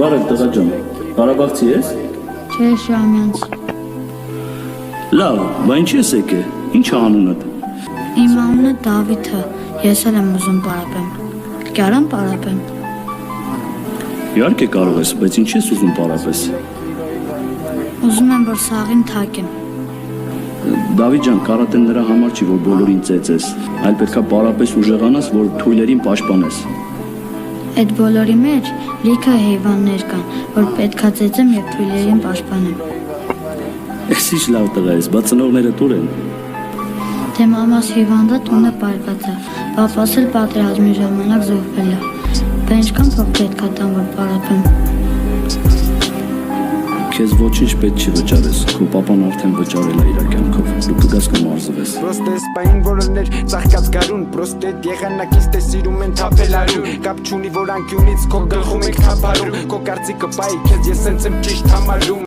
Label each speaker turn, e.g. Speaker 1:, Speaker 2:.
Speaker 1: Բարև տղա ջան, Ղարաբաղցի ես։
Speaker 2: Չէ, Շահումյանց։
Speaker 1: Լավ, բա ինչի ես եկել, ինչ է անունդ։
Speaker 2: Իմ անունը Դավիթ է, ես էլ եմ ուզում պարապեմ։ Կարամ պարապեմ։
Speaker 1: Իհարկե կարող ես, բայց ինչի ես ուզում պարապես։
Speaker 2: Ուզում եմ, որ սաղին թակեմ։
Speaker 1: Դավիթ ջան, կարատեն նրա համար չի, որ բոլորին ծեծես, այլ պետքա պարապես ուժեղանաս, որ թույլերին պաշտպանես։
Speaker 2: Այդ բոլորի մեջ լիքը հիվանդներ կան, որ պետքա ծեծեմ եւ թույլերին պաշտպանեմ։
Speaker 1: Էս ինչ լավ տղա ես, բա ծնողները տուր են։
Speaker 2: Թե մամաս հիվանդը տունը պարկած է, պապաս էլ պատերազմի ժամանակ զոհվել է։ Բա ինչքան փող պետքա տամ, որ պարապեմ։
Speaker 1: Քեզ ոչինչ պետք չի վճարես, քո պապան արդեն վճարել է իր կյանքով, դու կգաս կմարզվես։
Speaker 3: Պրոստե սպային որոններ ծաղկած գարուն, պրոստե եղանակից թե սիրում են թափելարուն, կապ չունի որ անկյունից քո գլխում եք թափարում, քո կարծիքը պայի քեզ ես սենց եմ ճիշտ համարում։